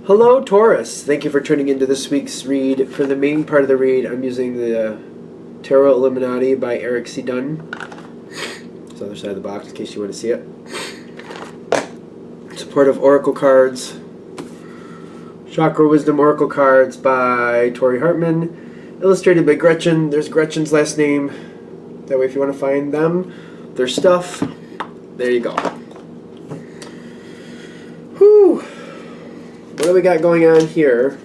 Hello, Taurus. Thank you for tuning into this week's read. For the main part of the read, I'm using the Tarot Illuminati by Eric C. Dunn. It's the other side of the box in case you want to see it. Supportive Oracle cards. Chakra Wisdom Oracle cards by Tori Hartman. Illustrated by Gretchen. There's Gretchen's last name. That way if you want to find them, their stuff, there you go. Whew. What do we got going on here?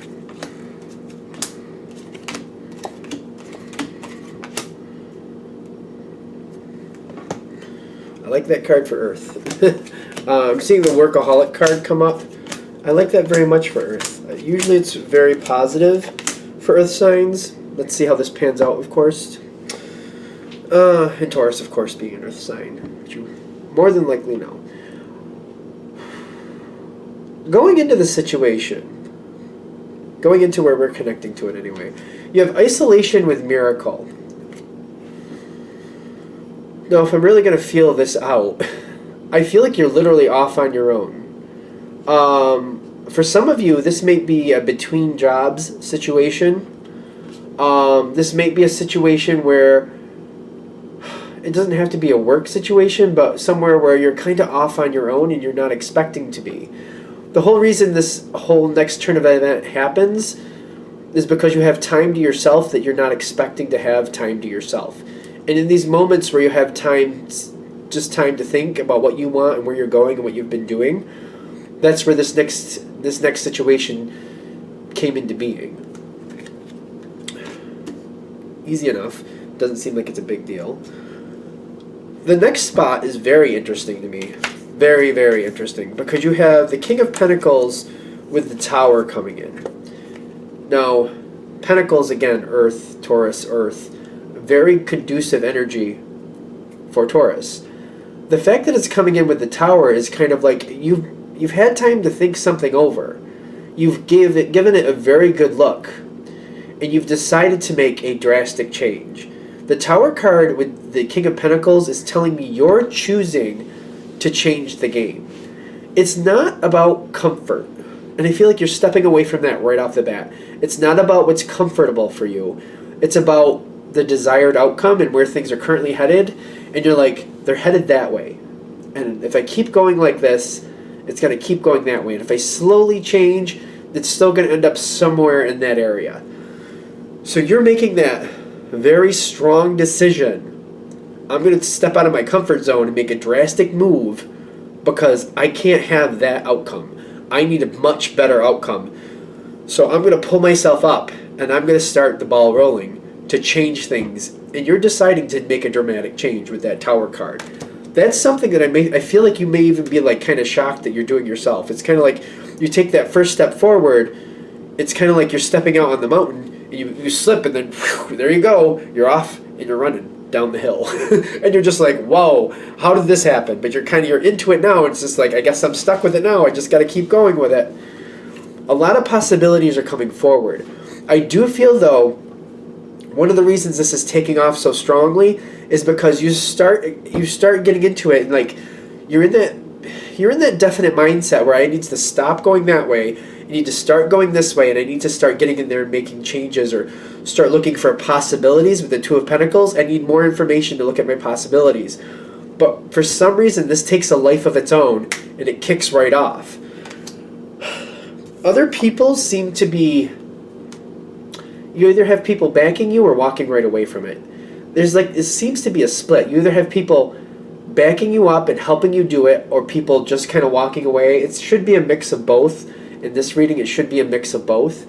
I like that card for Earth. I'm seeing the Workaholic card come up. I like that very much for Earth. Usually it's very positive for Earth signs. Let's see how this pans out, of course. And Taurus, of course, being an Earth sign, which you more than likely know. Going into the situation, going into where we're connecting to it anyway, you have isolation with miracle. Now, if I'm really going to feel this out, I feel like you're literally off on your own. For some of you, this may be a between jobs situation. This may be a situation where it doesn't have to be a work situation, but somewhere where you're kind of off on your own and you're not expecting to be. The whole reason this whole next turn of event happens is because you have time to yourself that you're not expecting to have time to yourself. And in these moments where you have time, just time to think about what you want and where you're going and what you've been doing, that's where this next situation came into being. Easy enough. Doesn't seem like it's a big deal. The next spot is very interesting to me. Very, very interesting. Because you have the King of Pentacles with the Tower coming in. Now, Pentacles, again, Earth, Taurus, Earth. Very conducive energy for Taurus. The fact that it's coming in with the Tower is kind of like you've had time to think something over. You've given it a very good look. And you've decided to make a drastic change. The Tower card with the King of Pentacles is telling me you're choosing to change the game. It's not about comfort. And I feel like you're stepping away from that right off the bat. It's not about what's comfortable for you. It's about the desired outcome and where things are currently headed. And you're like, they're headed that way. And if I keep going like this, it's going to keep going that way. And if I slowly change, it's still going to end up somewhere in that area. So you're making that very strong decision. I'm going to step out of my comfort zone and make a drastic move because I can't have that outcome. I need a much better outcome. So I'm going to pull myself up and I'm going to start the ball rolling to change things. And you're deciding to make a dramatic change with that Tower card. That's something that I feel like you may even be like kind of shocked that you're doing yourself. It's kind of like you take that first step forward. It's kind of like you're stepping out on the mountain. You slip and then whew, there you go. You're off and you're running down the hill. And you're just like, whoa, how did this happen? But you're into it now. It's just like, I guess I'm stuck with it now. I just got to keep going with it. A lot of possibilities are coming forward. I do feel, though, one of the reasons this is taking off so strongly is because you start getting into it and like you're in that definite mindset where I need to stop going that way. I need to start going this way, and I need to start getting in there and making changes or start looking for possibilities with the Two of Pentacles. I need more information to look at my possibilities. But for some reason, this takes a life of its own, and it kicks right off. Other people seem to be... You either have people backing you or walking right away from it. It seems to be a split. You either have people backing you up and helping you do it, or people just kind of walking away. It should be a mix of both. In this reading, it should be a mix of both.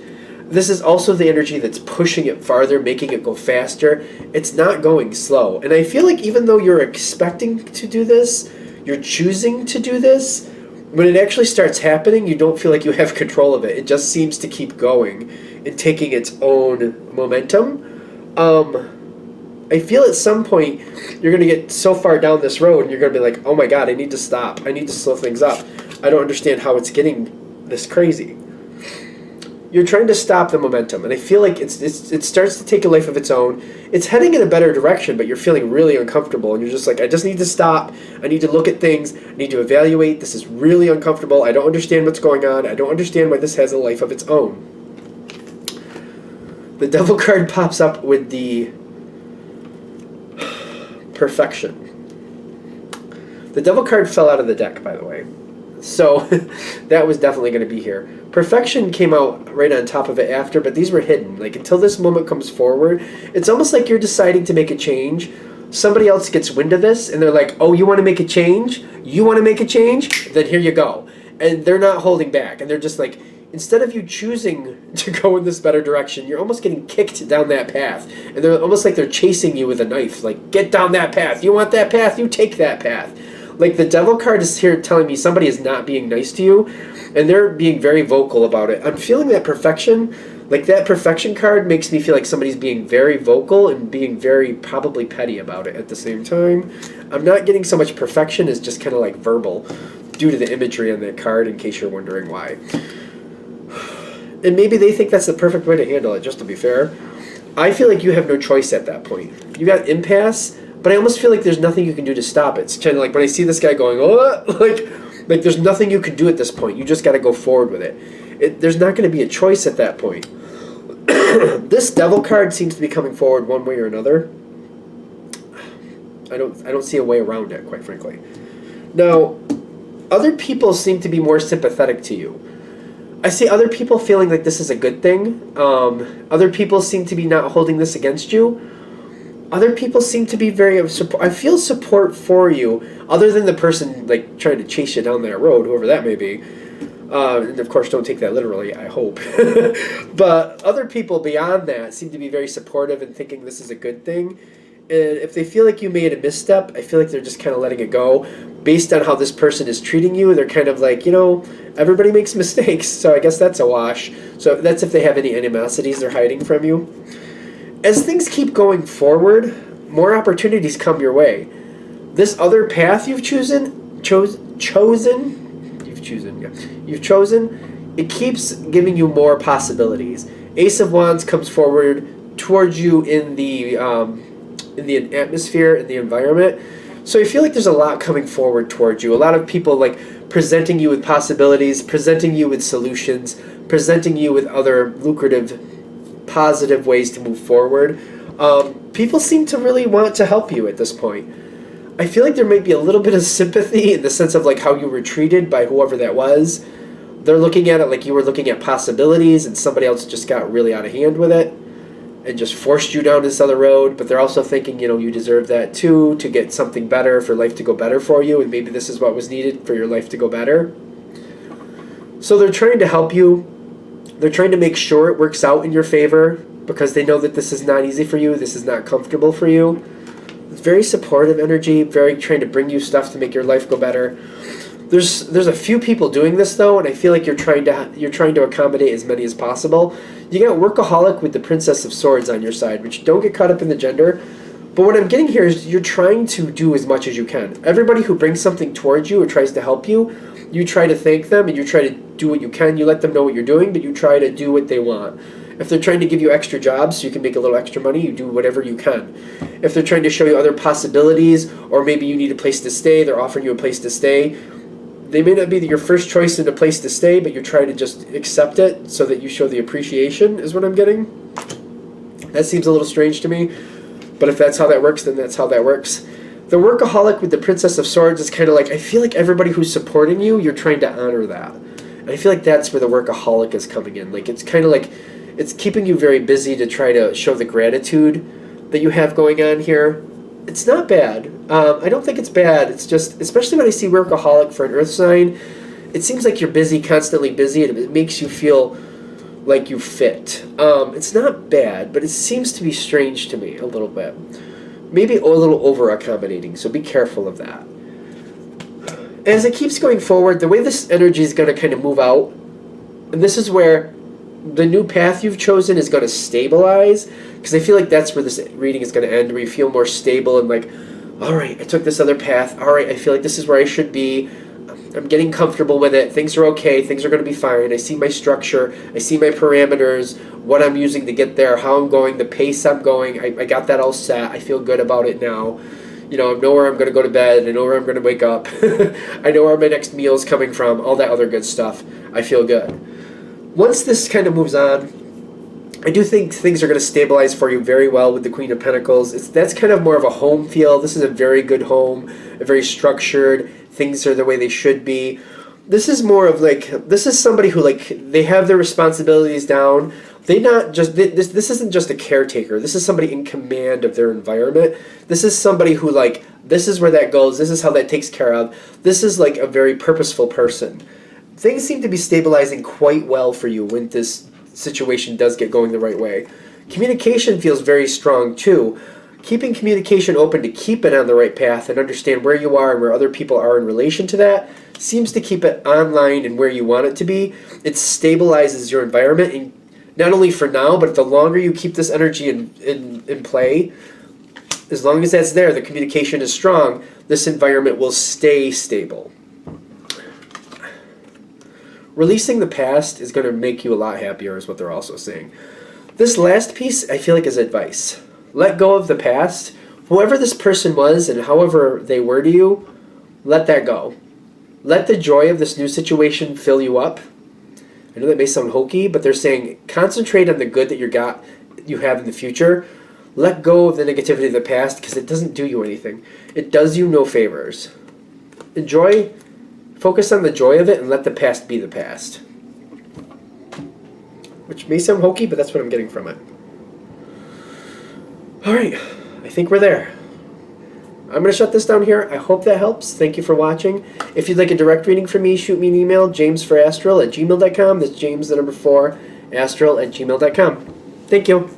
This is also the energy that's pushing it farther, making it go faster. It's not going slow. And I feel like even though you're expecting to do this, you're choosing to do this, when it actually starts happening, you don't feel like you have control of it. It just seems to keep going and taking its own momentum. I feel at some point you're going to get so far down this road and you're going to be like, oh my God, I need to stop. I need to slow things up. I don't understand how it's getting this crazy. you're trying to stop the momentum, and I feel like it starts to take a life of its own. It's heading in a better direction, but you're feeling really uncomfortable, and you're just like, I just need to stop. I need to look at things. I need to evaluate. This is really uncomfortable. I don't understand what's going on. I don't understand why this has a life of its own. The Devil card pops up with the Perfection. The Devil card fell out of the deck, by the way. So that was definitely going to be here. Perfection came out right on top of it after, but these were hidden. Like, until this moment comes forward, it's almost like you're deciding to make a change. Somebody else gets wind of this, and they're like, oh, you want to make a change? You want to make a change? Then here you go. And they're not holding back. And they're just like, instead of you choosing to go in this better direction, you're almost getting kicked down that path. And they're almost like they're chasing you with a knife. Like, get down that path. You want that path? You take that path. Like, the Devil card is here telling me somebody is not being nice to you, and they're being very vocal about it. I'm feeling that Perfection, like that Perfection card makes me feel like somebody's being very vocal and being very probably petty about it at the same time. I'm not getting so much Perfection as just kind of like verbal due to the imagery on that card, in case you're wondering why. And maybe they think that's the perfect way to handle it, just to be fair. I feel like you have no choice at that point. You got impasse, but I almost feel like there's nothing you can do to stop it. It's kind of like when I see this guy going, oh, like there's nothing you can do at this point. You just got to go forward with it. There's not going to be a choice at that point. This Devil card seems to be coming forward one way or another. I don't see a way around it, quite frankly. Now, other people seem to be more sympathetic to you. I see other people feeling like this is a good thing. Other people seem to be not holding this against you. Other people seem to be very I feel support for you, other than the person like trying to chase you down that road, whoever that may be. And of course, don't take that literally, I hope. But other people beyond that seem to be very supportive and thinking this is a good thing. And if they feel like you made a misstep, I feel like they're just kind of letting it go. Based on how this person is treating you, they're kind of like, everybody makes mistakes, so I guess that's a wash. So that's if they have any animosities they're hiding from you. As things keep going forward, more opportunities come your way. This other path you've chosen, it keeps giving you more possibilities. Ace of Wands comes forward towards you in the atmosphere, in the environment. So I feel like there's a lot coming forward towards you. A lot of people like presenting you with possibilities, presenting you with solutions, presenting you with other lucrative, positive ways to move forward. People seem to really want to help you at this point. I feel like there might be a little bit of sympathy in the sense of like how you were treated by whoever that was. They're looking at it like you were looking at possibilities and somebody else just got really out of hand with it and just forced you down this other road. But they're also thinking, you deserve that too, to get something better, for life to go better for you, and maybe this is what was needed for your life to go better. So they're trying to help you. They're trying to make sure it works out in your favor because they know that this is not easy for you, this is not comfortable for you. It's very supportive energy, very trying to bring you stuff to make your life go better. There's a few people doing this though, and I feel like you're trying to accommodate as many as possible. You got Workaholic with the Princess of Swords on your side, which don't get caught up in the gender. But what I'm getting here is you're trying to do as much as you can. Everybody who brings something towards you or tries to help you, you try to thank them and you try to do what you can. You let them know what you're doing, but you try to do what they want. If they're trying to give you extra jobs so you can make a little extra money, you do whatever you can. If they're trying to show you other possibilities, or maybe you need a place to stay, they're offering you a place to stay. They may not be your first choice in a place to stay, but you're trying to just accept it so that you show the appreciation, is what I'm getting. That seems a little strange to me, but if that's how that works, then that's how that works. The Workaholic with the Princess of Swords is kind of like, I feel like everybody who's supporting you, you're trying to honor that. And I feel like that's where the Workaholic is coming in. Like, it's kind of like, it's keeping you very busy to try to show the gratitude that you have going on here. It's not bad. I don't think it's bad. It's just, especially when I see Workaholic for an Earth sign, it seems like you're busy, constantly busy, and it makes you feel like you fit. It's not bad, but it seems to be strange to me a little bit. Maybe a little over-accommodating, so be careful of that. As it keeps going forward, the way this energy is going to kind of move out, and this is where the new path you've chosen is going to stabilize, because I feel like that's where this reading is going to end, where you feel more stable and like, all right, I took this other path. All right, I feel like this is where I should be. I'm getting comfortable with it. Things are okay. Things are going to be fine. I see my structure. I see my parameters, what I'm using to get there, how I'm going, the pace I'm going. I got that all set. I feel good about it now. I know where I'm going to go to bed. I know where I'm going to wake up. I know where my next meal is coming from. All that other good stuff. I feel good. Once this kind of moves on, I do think things are going to stabilize for you very well with the Queen of Pentacles. That's kind of more of a home feel. This is a very good home, a very structured. Things are the way they should be. This is more of this is somebody who they have their responsibilities down. This isn't just a caretaker. This is somebody in command of their environment. This is somebody who this is where that goes. This is how that takes care of. This is a very purposeful person. Things seem to be stabilizing quite well for you when this situation does get going the right way. Communication feels very strong too. Keeping communication open to keep it on the right path and understand where you are and where other people are in relation to that seems to keep it online and where you want it to be. It stabilizes your environment, and not only for now, but the longer you keep this energy in play, as long as that's there, the communication is strong, this environment will stay stable. Releasing the past is going to make you a lot happier, is what they're also saying. This last piece, I feel like, is advice. Let go of the past. Whoever this person was and however they were to you, let that go. Let the joy of this new situation fill you up. I know that may sound hokey, but they're saying concentrate on the good that you have in the future. Let go of the negativity of the past because it doesn't do you anything. It does you no favors. Focus on the joy of it and let the past be the past. Which may sound hokey, but that's what I'm getting from it. Alright, I think we're there. I'm going to shut this down here. I hope that helps. Thank you for watching. If you'd like a direct reading from me, shoot me an email, jamesforastral@gmail.com. That's James, the number 4, astral@gmail.com. Thank you.